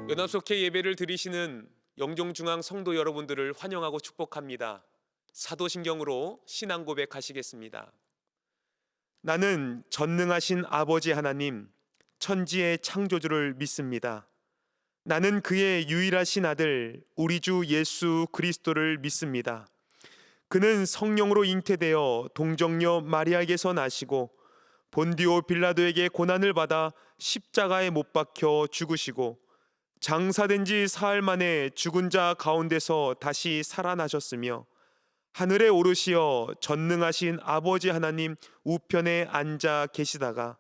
연합속회 예배를 드리시는 영종중앙 성도 여러분들을 환영하고 축복합니다. 사도신경으로 신앙 고백하시겠습니다. 나는 전능하신 아버지 하나님, 천지의 창조주를 믿습니다. 나는 그의 유일하신 아들, 우리 주 예수 그리스도를 믿습니다. 그는 성령으로 잉태되어 동정녀 마리아에게서 나시고 본디오 빌라도에게 고난을 받아 십자가에 못 박혀 죽으시고 장사된 지 사흘 만에 죽은 자 가운데서 다시 살아나셨으며 하늘에 오르시어 전능하신 아버지 하나님 우편에 앉아 계시다가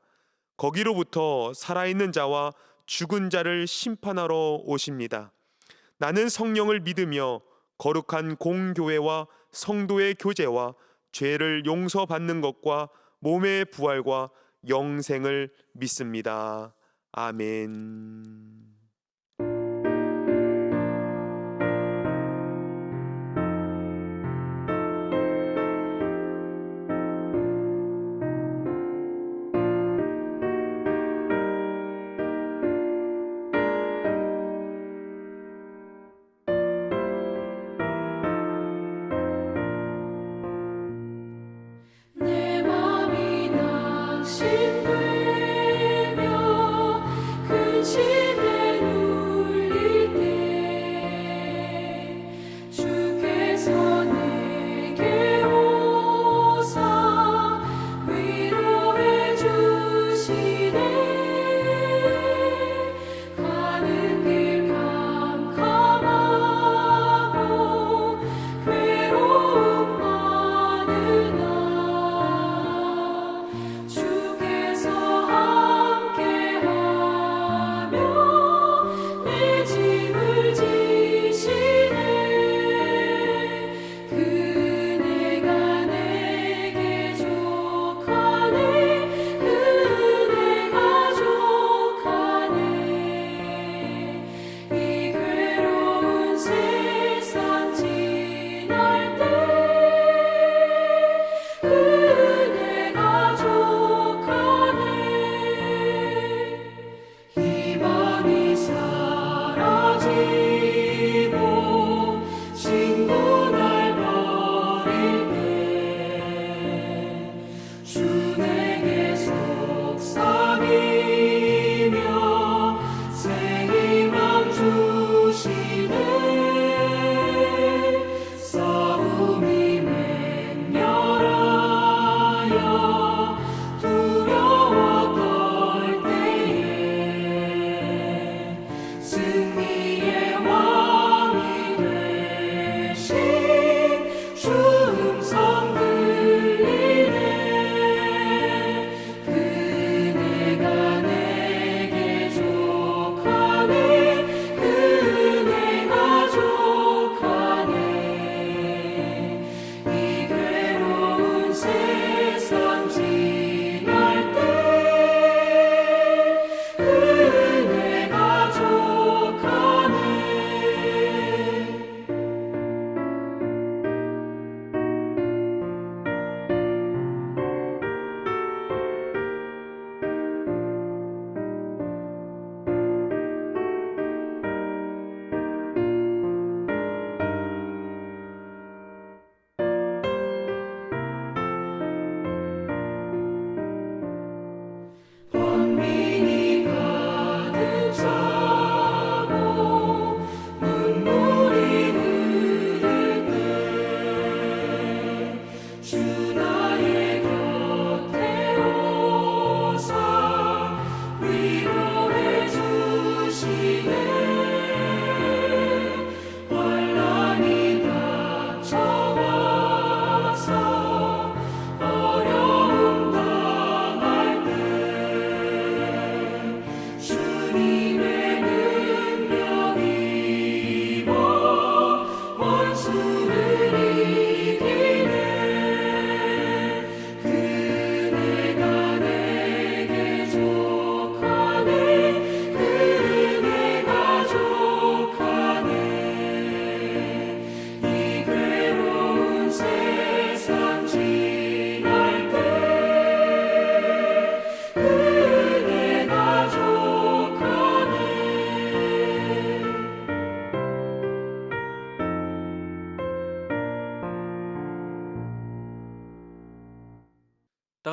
거기로부터 살아있는 자와 죽은 자를 심판하러 오십니다. 나는 성령을 믿으며 거룩한 공교회와 성도의 교제와 죄를 용서받는 것과 몸의 부활과 영생을 믿습니다. 아멘. 내 맘이 낙심되며 근심에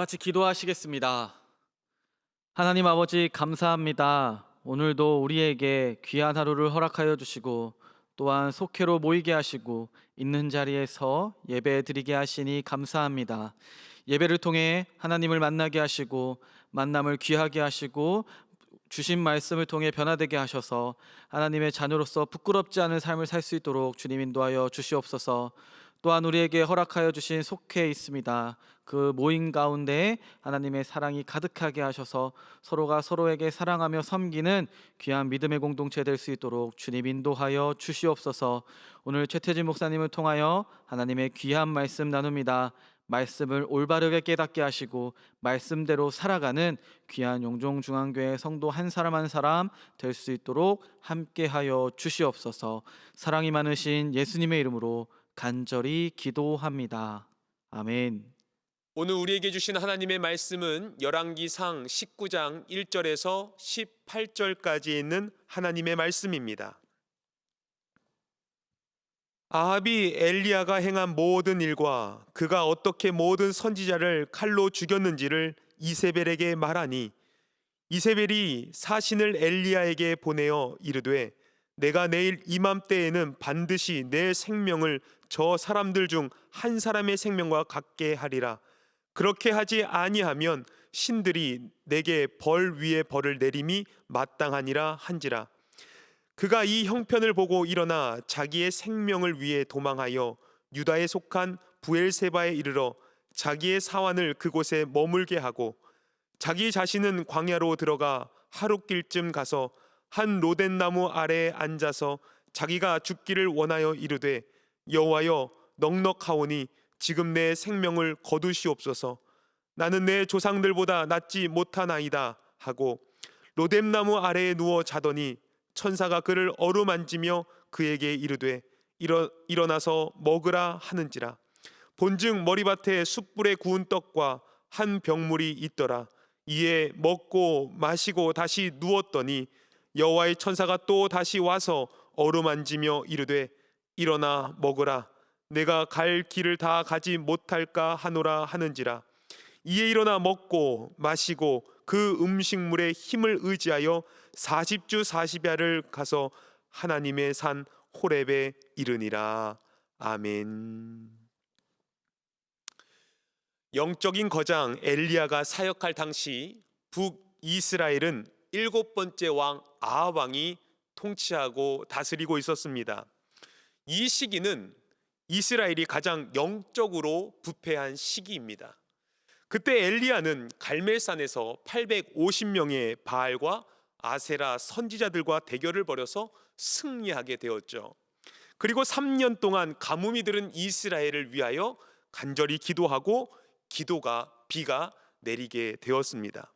같이 기도하시겠습니다. 하나님 아버지 감사합니다. 오늘도 우리에게 귀한 하루를 허락하여 주시고 또한 속회로 모이게 하시고 있는 자리에서 예배 드리게 하시니 감사합니다. 예배를 통해 하나님을 만나게 하시고 만남을 귀하게 하시고 주신 말씀을 통해 변화되게 하셔서 하나님의 자녀로서 부끄럽지 않은 삶을 살 수 있도록 주님 인도하여 주시옵소서. 또한 우리에게 허락하여 주신 속회에 있습니다. 그 모임 가운데 하나님의 사랑이 가득하게 하셔서 서로가 서로에게 사랑하며 섬기는 귀한 믿음의 공동체 될 수 있도록 주님 인도하여 주시옵소서. 오늘 최태진 목사님을 통하여 하나님의 귀한 말씀 나눕니다. 말씀을 올바르게 깨닫게 하시고 말씀대로 살아가는 귀한 영종중앙교회 성도 한 사람 한 사람 될 수 있도록 함께하여 주시옵소서. 사랑이 많으신 예수님의 이름으로 간절히 기도합니다. 아멘. 오늘 우리에게 주신 하나님의 말씀은 열왕기상 19장 1절에서 18절까지 있는 하나님의 말씀입니다. 아합이 엘리야가 행한 모든 일과 그가 어떻게 모든 선지자를 칼로 죽였는지를 이세벨에게 말하니 이세벨이 사신을 엘리야에게 보내어 이르되 내가 내일 이맘때에는 반드시 내 생명을 저 사람들 중 한 사람의 생명과 같게 하리라. 그렇게 하지 아니하면 신들이 내게 벌 위에 벌을 내림이 마땅하니라 한지라. 그가 이 형편을 보고 일어나 자기의 생명을 위해 도망하여 유다에 속한 부엘세바에 이르러 자기의 사환을 그곳에 머물게 하고 자기 자신은 광야로 들어가 하룻길쯤 가서 한 로덴 나무 아래에 앉아서 자기가 죽기를 원하여 이르되 여호와여 넉넉하오니 지금 내 생명을 거두시옵소서. 나는 내 조상들보다 낫지 못하나이다 하고 로뎀나무 아래에 누워 자더니 천사가 그를 어루만지며 그에게 이르되 일어나서 먹으라 하는지라. 본즉 머리밭에 숯불에 구운 떡과 한 병물이 있더라. 이에 먹고 마시고 다시 누웠더니 여호와의 천사가 또 다시 와서 어루만지며 이르되 일어나 먹으라. 내가 갈 길을 다 가지 못할까 하노라 하는지라. 이에 일어나 먹고 마시고 그 음식물의 힘을 의지하여 40주 40야를 가서 하나님의 산 호렙에 이르니라. 아멘. 영적인 거장 엘리야가 사역할 당시 북이스라엘은 7번째 왕 아합 왕이 통치하고 다스리고 있었습니다. 이 시기는 이스라엘이 가장 영적으로 부패한 시기입니다. 그때 엘리야는 갈멜산에서 850명의 바알과 아세라 선지자들과 대결을 벌여서 승리하게 되었죠. 그리고 3년 동안 가뭄이 들은 이스라엘을 위하여 간절히 기도하고 비가 내리게 되었습니다.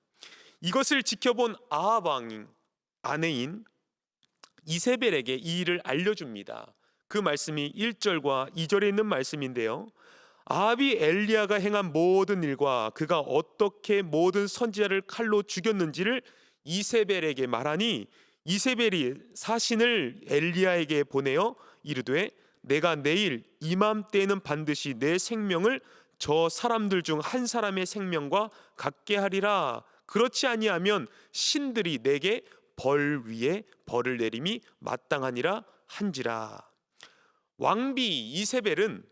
이것을 지켜본 아합 왕 아내인 이세벨에게 이 일을 알려줍니다. 그 말씀이 1절과 2절에 있는 말씀인데요. 아합이 엘리야가 행한 모든 일과 그가 어떻게 모든 선지자를 칼로 죽였는지를 이세벨에게 말하니 이세벨이 사신을 엘리야에게 보내어 이르되 내가 내일 이맘때에는 반드시 내 생명을 저 사람들 중 한 사람의 생명과 같게 하리라. 그렇지 아니하면 신들이 내게 벌 위에 벌을 내림이 마땅하니라 한지라. 왕비 이세벨은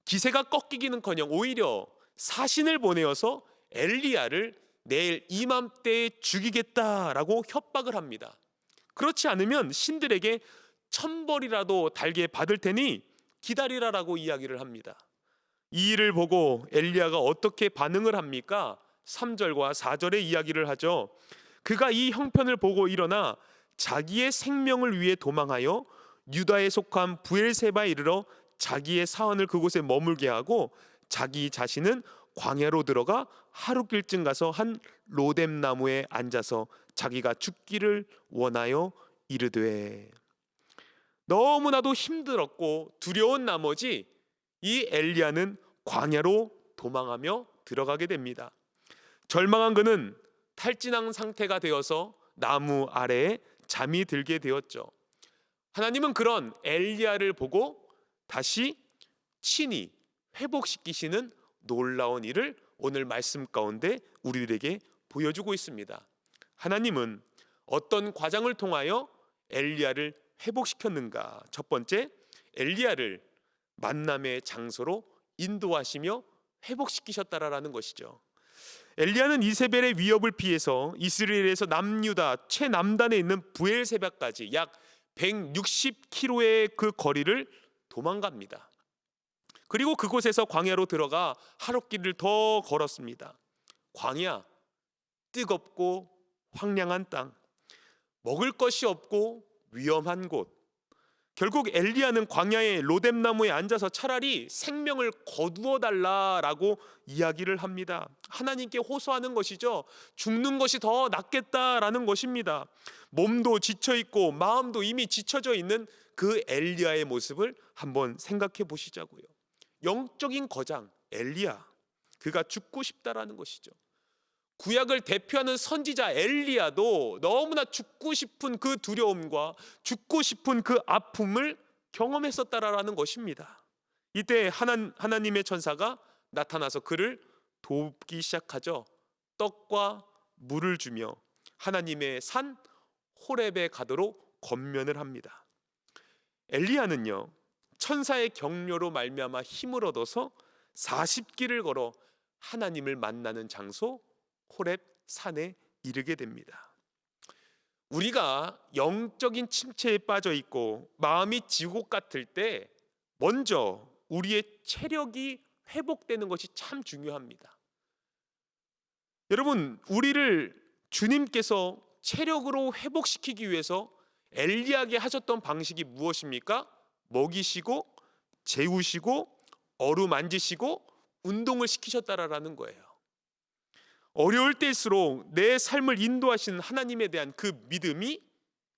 기세가 꺾이기는커녕 오히려 사신을 보내어서 엘리야를 내일 이맘때에 죽이겠다라고 협박을 합니다. 그렇지 않으면 신들에게 천벌이라도 달게 받을 테니 기다리라라고 이야기를 합니다. 이 일을 보고 엘리야가 어떻게 반응을 합니까? 3절과 4절의 이야기를 하죠. 그가 이 형편을 보고 일어나 자기의 생명을 위해 도망하여 유다에 속한 부엘세바에 이르러 자기의 사원을 그곳에 머물게 하고 자기 자신은 광야로 들어가 하룻길쯤 가서 한 로뎀 나무에 앉아서 자기가 죽기를 원하여 이르되. 너무나도 힘들었고 두려운 나머지 이 엘리야는 광야로 도망하며 들어가게 됩니다. 절망한 그는 탈진한 상태가 되어서 나무 아래에 잠이 들게 되었죠. 하나님은 그런 엘리야를 보고 다시 친히 회복시키시는 놀라운 일을 오늘 말씀 가운데 우리들에게 보여주고 있습니다. 하나님은 어떤 과정을 통하여 엘리야를 회복시켰는가? 첫 번째, 엘리야를 만남의 장소로 인도하시며 회복시키셨다라는 것이죠. 엘리야는 이세벨의 위협을 피해서 이스라엘에서 남유다 최남단에 있는 부엘세바까지 약 160km의 그 거리를 도망갑니다. 그리고 그곳에서 광야로 들어가 하룻길을 더 걸었습니다. 광야, 뜨겁고 황량한 땅, 먹을 것이 없고 위험한 곳. 결국 엘리야는 광야의 로뎀나무에 앉아서 차라리 생명을 거두어 달라라고 이야기를 합니다. 하나님께 호소하는 것이죠. 죽는 것이 더 낫겠다라는 것입니다. 몸도 지쳐 있고 마음도 이미 지쳐져 있는 그 엘리야의 모습을 한번 생각해 보시자고요. 영적인 거장 엘리야, 그가 죽고 싶다라는 것이죠. 구약을 대표하는 선지자 엘리야도 너무나 죽고 싶은 그 두려움과 죽고 싶은 그 아픔을 경험했었다라는 것입니다. 이때 하나님의 천사가 나타나서 그를 돕기 시작하죠. 떡과 물을 주며 하나님의 산 호렙에 가도록 권면을 합니다. 엘리야는요, 천사의 격려로 말미암아 힘을 얻어서 40길을 걸어 하나님을 만나는 장소 호렙 산에 이르게 됩니다. 우리가 영적인 침체에 빠져 있고 마음이 지옥 같을 때 먼저 우리의 체력이 회복되는 것이 참 중요합니다. 여러분, 우리를 주님께서 체력으로 회복시키기 위해서 엘리야에게 하셨던 방식이 무엇입니까? 먹이시고 재우시고 어루만지시고 운동을 시키셨다라는 거예요. 어려울 때일수록 내 삶을 인도하시는 하나님에 대한 그 믿음이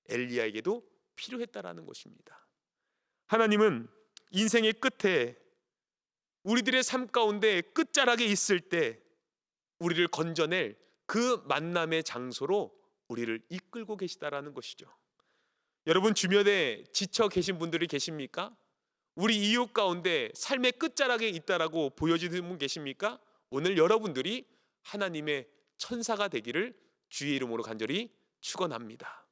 엘리야에게도 필요했다라는 것입니다. 하나님은 인생의 끝에 우리들의 삶 가운데 끝자락에 있을 때 우리를 건져낼 그 만남의 장소로 우리를 이끌고 계시다라는 것이죠. 여러분 주변에 지쳐 계신 분들이 계십니까? 우리 이웃 가운데 삶의 끝자락에 있다라고 보여지는 분 계십니까? 오늘 여러분들이 하나님의 천사가 되기를 주의 이름으로 간절히 축원합니다.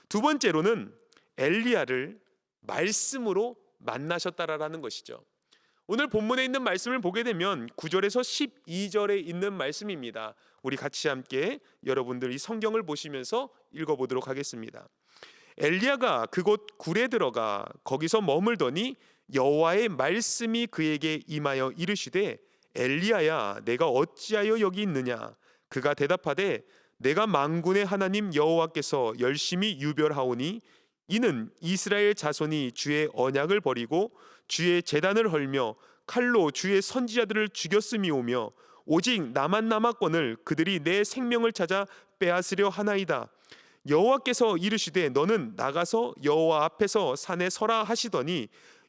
두 번째로는 엘리야를 말씀으로 만나셨다라는 것이죠. 오늘 본문에 있는 말씀을 보게 되면 9절에서 12절에 있는 말씀입니다. 우리 같이 함께 여러분들 이 성경을 보시면서 읽어보도록 하겠습니다. 엘리야가 그곳 굴에 들어가 거기서 머물더니 여호와의 말씀이 그에게 임하여 이르시되 엘리야야 내가 어찌하여 여기 있느냐? 그가 대답하되 내가 만군의 하나님 여호와께서 열심히 유별하오니 이는 이스라엘 자손이 주의 언약을 버리고 주의 제단을 헐며 칼로 주의 선지자들을 죽였음이오며 오직 나만 남았거늘 그들이 내 생명을 찾아 빼앗으려 하나이다. 여호와께서 이르시되 너는 나가서 여호와 앞에서 산에 서라 하시더니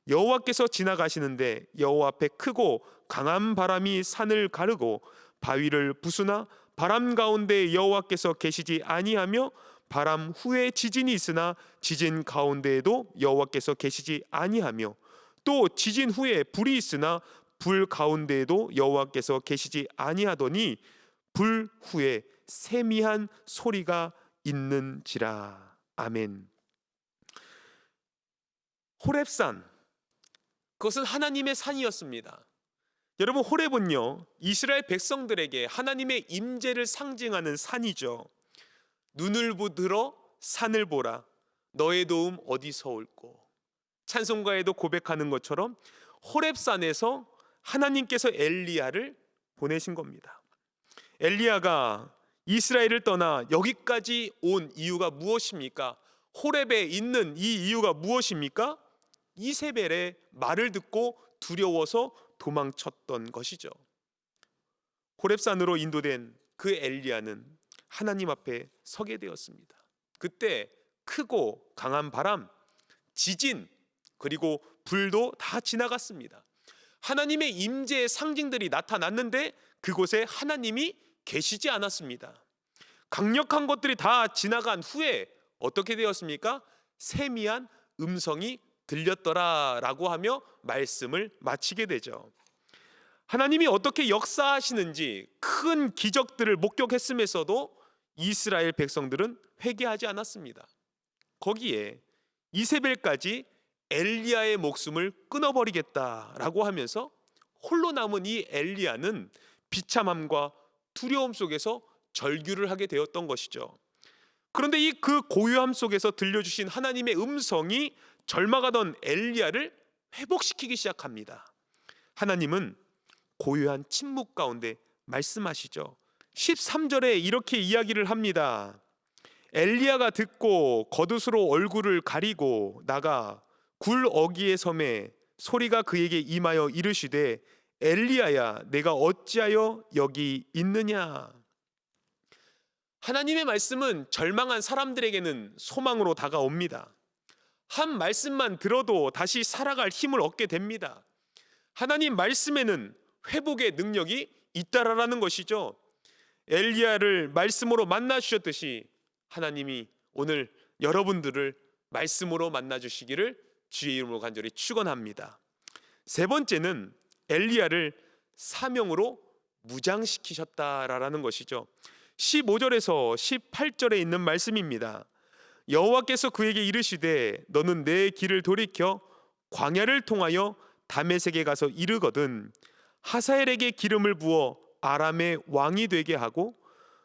여호와께서 지나가시는데 여호와 앞에 크고 강한 바람이 산을 가르고 바위를 부수나 바람 가운데 여호와께서 계시지 아니하며 바람 후에 지진이 있으나 지진 가운데에도 여호와께서 계시지 아니하며 또 지진 후에 불이 있으나 불 가운데에도 여호와께서 계시지 아니하더니 불 후에 세미한 소리가 있는지라. 아멘. 호렙산, 그것은 하나님의 산이었습니다. 여러분, 호렙은요 이스라엘 백성들에게 하나님의 임재를 상징하는 산이죠. 눈을 들어 산을 보라 너의 도움 어디서 올꼬. 찬송가에도 고백하는 것처럼 호렙산에서 하나님께서 엘리야를 보내신 겁니다. 엘리야가 이스라엘을 떠나 여기까지 온 이유가 무엇입니까? 호렙에 있는 이 이유가 무엇입니까? 이세벨의 말을 듣고 두려워서 도망쳤던 것이죠. 호렙산으로 인도된 그 엘리야는 하나님 앞에 서게 되었습니다. 그때 크고 강한 바람, 지진, 그리고 불도 다 지나갔습니다. 하나님의 임재의 상징들이 나타났는데 그곳에 하나님이 계시지 않았습니다. 강력한 것들이 다 지나간 후에 어떻게 되었습니까? 세미한 음성이 들렸더라라고 하며 말씀을 마치게 되죠. 하나님이 어떻게 역사하시는지 큰 기적들을 목격했음에서도 이스라엘 백성들은 회개하지 않았습니다. 거기에 이세벨까지 엘리야의 목숨을 끊어버리겠다라고 하면서 홀로 남은 이 엘리야는 비참함과 두려움 속에서 절규를 하게 되었던 것이죠. 그런데 이 그 고요함 속에서 들려주신 하나님의 음성이 절망하던 엘리야를 회복시키기 시작합니다. 하나님은 고요한 침묵 가운데 말씀하시죠. 13절에 이렇게 이야기를 합니다. 엘리야가 듣고 겉옷으로 얼굴을 가리고 나가 굴 어귀의 섬에 소리가 그에게 임하여 이르시되 엘리야야 내가 어찌하여 여기 있느냐. 하나님의 말씀은 절망한 사람들에게는 소망으로 다가옵니다. 한 말씀만 들어도 다시 살아갈 힘을 얻게 됩니다. 하나님 말씀에는 회복의 능력이 있다라는 것이죠. 엘리야를 말씀으로 만나 주셨듯이 하나님이 오늘 여러분들을 말씀으로 만나 주시기를 주의 이름으로 간절히 축원합니다. 세 번째는 엘리야를 사명으로 무장시키셨다라는 것이죠. 15절에서 18절에 있는 말씀입니다. 여호와께서 그에게 이르시되 너는 내 길을 돌이켜 광야를 통하여 다메섹에 가서 이르거든 하사엘에게 기름을 부어 아람의 왕이 되게 하고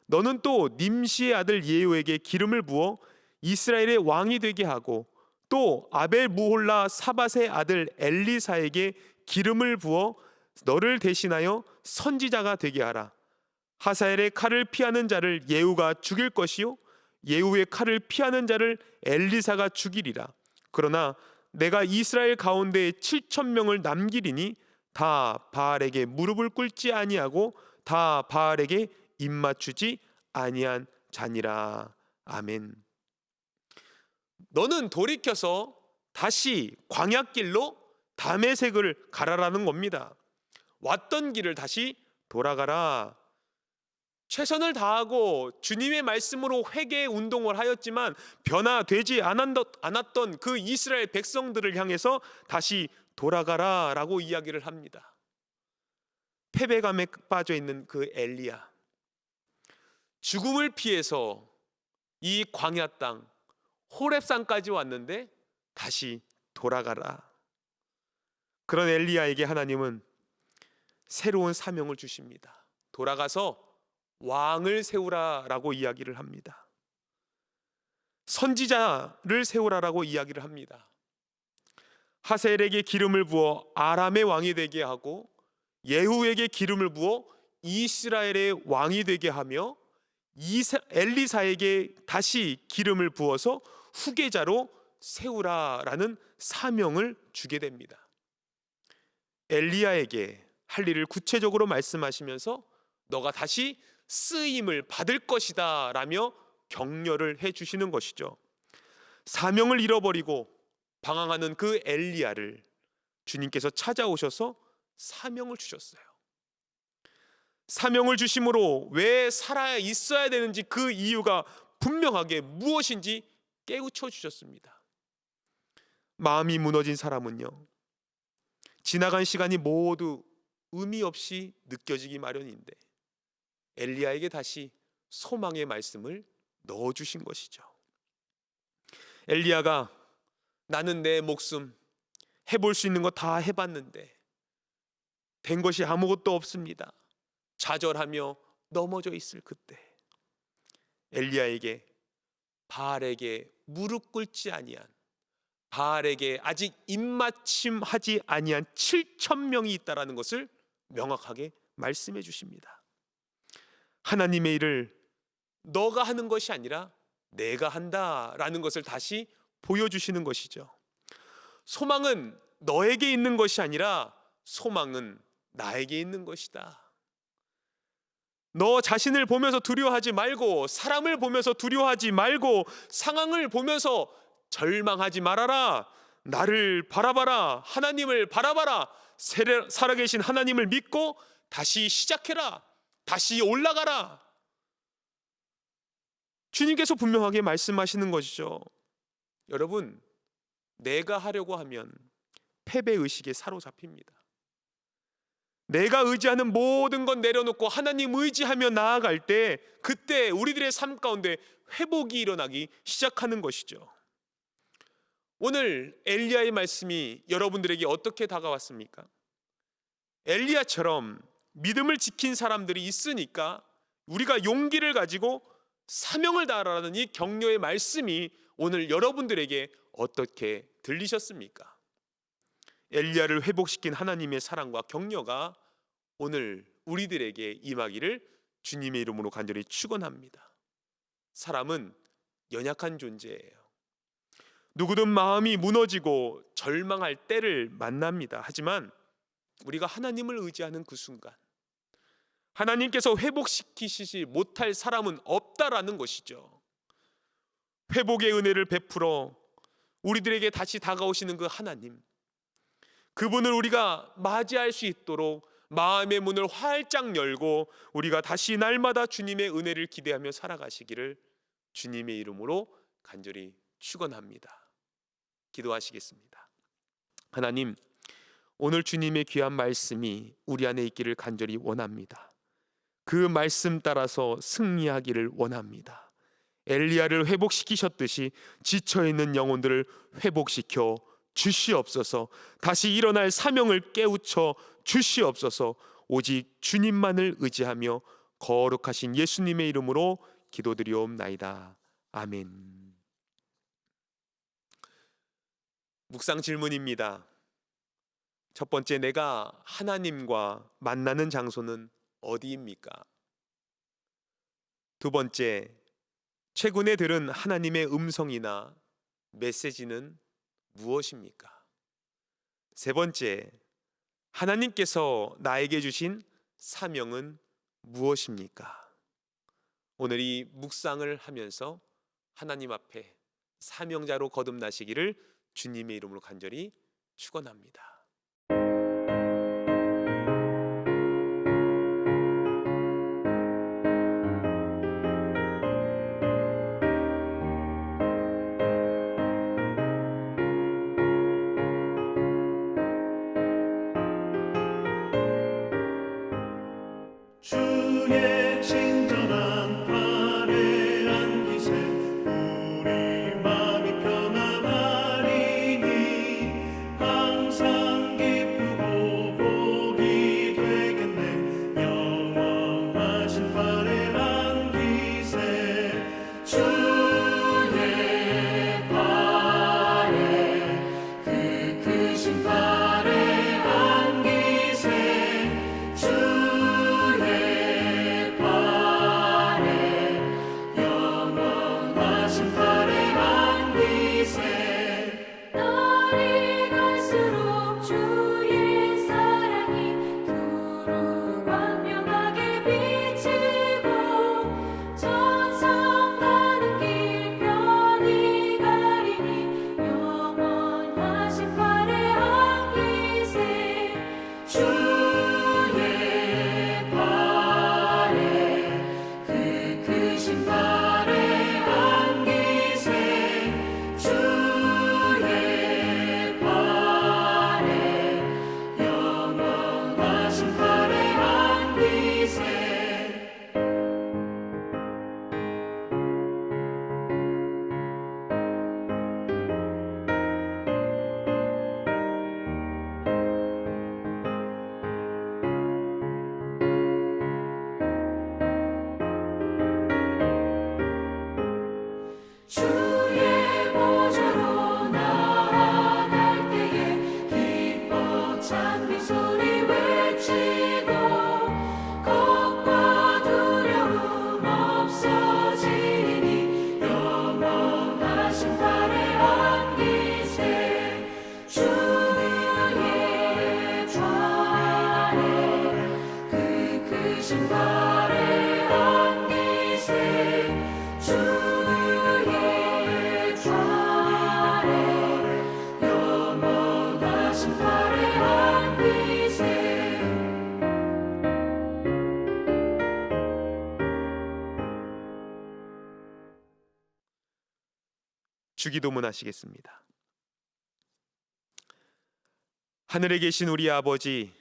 너는 또 님시의 아들 예후에게 기름을 부어 이스라엘의 왕이 되게 하고 또 아벨 무홀라 사밧의 아들 엘리사에게 기름을 부어 너를 대신하여 선지자가 되게 하라. 하사엘의 칼을 피하는 자를 예후가 죽일 것이요 예후의 칼을 피하는 자를 엘리사가 죽이리라. 그러나 내가 이스라엘 가운데 7,000명을 남기리니 다 바알에게 무릎을 꿇지 아니하고 다 바알에게 입맞추지 아니한 자니라. 아멘. 너는 돌이켜서 다시 광야길로 다메섹을 가라라는 겁니다. 왔던 길을 다시 돌아가라. 최선을 다하고 주님의 말씀으로 회개 운동을 하였지만 변화되지 않았던 그 이스라엘 백성들을 향해서 다시 돌아가라라고 이야기를 합니다. 패배감에 빠져 있는 그 엘리야, 죽음을 피해서 이 광야 땅 호렙산까지 왔는데 다시 돌아가라. 그런 엘리야에게 하나님은 새로운 사명을 주십니다. 돌아가서 왕을 세우라라고 이야기를 합니다. 선지자를 세우라라고 이야기를 합니다. 하셀에게 기름을 부어 아람의 왕이 되게 하고 예후에게 기름을 부어 이스라엘의 왕이 되게 하며 엘리사에게 다시 기름을 부어서 후계자로 세우라라는 사명을 주게 됩니다. 엘리야에게 할 일을 구체적으로 말씀하시면서 너가 다시 쓰임을 받을 것이다 라며 격려를 해주시는 것이죠. 사명을 잃어버리고 방황하는 그 엘리야를 주님께서 찾아오셔서 사명을 주셨어요. 사명을 주심으로 왜 살아 있어야 되는지 그 이유가 분명하게 무엇인지 깨우쳐 주셨습니다. 마음이 무너진 사람은요, 지나간 시간이 모두 의미 없이 느껴지기 마련인데 엘리야에게 다시 소망의 말씀을 넣어주신 것이죠. 엘리야가 나는 내 목숨 해볼 수 있는 거 다 해봤는데 된 것이 아무것도 없습니다. 좌절하며 넘어져 있을 그때 엘리야에게 바알에게 무릎 꿇지 아니한, 바알에게 아직 입맞춤하지 아니한 7,000명이 있다라는 것을 명확하게 말씀해 주십니다. 하나님의 일을 너가 하는 것이 아니라 내가 한다라는 것을 다시 보여주시는 것이죠. 소망은 너에게 있는 것이 아니라 소망은 나에게 있는 것이다. 너 자신을 보면서 두려워하지 말고, 사람을 보면서 두려워하지 말고, 상황을 보면서 절망하지 말아라. 나를 바라봐라. 하나님을 바라봐라. 살아계신 하나님을 믿고 다시 시작해라. 다시 올라가라. 주님께서 분명하게 말씀하시는 것이죠. 여러분, 내가 하려고 하면 패배의식에 사로잡힙니다. 내가 의지하는 모든 건 내려놓고 하나님 의지하며 나아갈 때 그때 우리들의 삶 가운데 회복이 일어나기 시작하는 것이죠. 오늘 엘리야의 말씀이 여러분들에게 어떻게 다가왔습니까? 엘리야처럼 믿음을 지킨 사람들이 있으니까 우리가 용기를 가지고 사명을 다하라는 이 격려의 말씀이 오늘 여러분들에게 어떻게 들리셨습니까? 엘리야를 회복시킨 하나님의 사랑과 격려가 오늘 우리들에게 임하기를 주님의 이름으로 간절히 축원합니다. 사람은 연약한 존재예요. 누구든 마음이 무너지고 절망할 때를 만납니다. 하지만 우리가 하나님을 의지하는 그 순간 하나님께서 회복시키시지 못할 사람은 없다라는 것이죠. 회복의 은혜를 베풀어 우리들에게 다시 다가오시는 그 하나님, 그분을 우리가 맞이할 수 있도록 마음의 문을 활짝 열고 우리가 다시 날마다 주님의 은혜를 기대하며 살아가시기를 주님의 이름으로 간절히 축원합니다. 기도하시겠습니다. 하나님, 오늘 주님의 귀한 말씀이 우리 안에 있기를 간절히 원합니다. 그 말씀 따라서 승리하기를 원합니다. 엘리야를 회복시키셨듯이 지쳐있는 영혼들을 회복시켜 주시옵소서. 다시 일어날 사명을 깨우쳐 주시옵소서. 오직 주님만을 의지하며 거룩하신 예수님의 이름으로 기도드리옵나이다. 아멘. 묵상 질문입니다. 첫 번째, 내가 하나님과 만나는 장소는 어디입니까? 두 번째, 최근에 들은 하나님의 음성이나 메시지는 무엇입니까? 세 번째, 하나님께서 나에게 주신 사명은 무엇입니까? 오늘 이 묵상을 하면서 하나님 앞에 사명자로 거듭나시기를 주님의 이름으로 간절히 축원합니다. 주의 친절한 발에 안기세 우리 마음이 편안하리니 항상 기쁘고 복이 되겠네. 영원하신 발에 안기세 주의 발에 그 크신 발에 안기세 주의 발에 영원하신 발에 안기세 날이 갈수록 주의 사랑이 두루 광명하게 비치고 천성 가는 길 편히 가리니 영원하신 발에 안기세 주의 발에 그 크신 발에 안기세 주의 발에 영원하신 발에 안기세 주의 보좌로 나아갈 때에 기뻐 찬미 소리 외치고 겁과 두려움 없어지니 영원하신 발에 안기세 주의 좌에 그 크신 발에 안기세 주의 좌에 영원하신 발에 안기세 주기도문 하시겠습니다. 하늘에 계신 우리 아버지,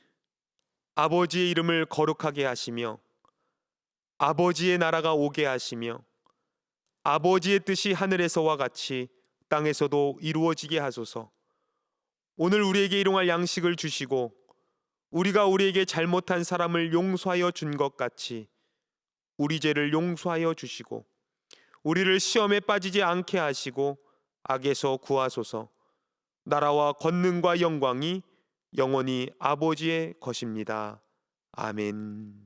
아버지의 이름을 거룩하게 하시며 아버지의 나라가 오게 하시며 아버지의 뜻이 하늘에서와 같이 땅에서도 이루어지게 하소서. 오늘 우리에게 일용할 양식을 주시고 우리가 우리에게 잘못한 사람을 용서하여 준 것 같이 우리 죄를 용서하여 주시고 우리를 시험에 빠지지 않게 하시고 악에서 구하소서. 나라와 권능과 영광이 영원히 아버지의 것입니다. 아멘.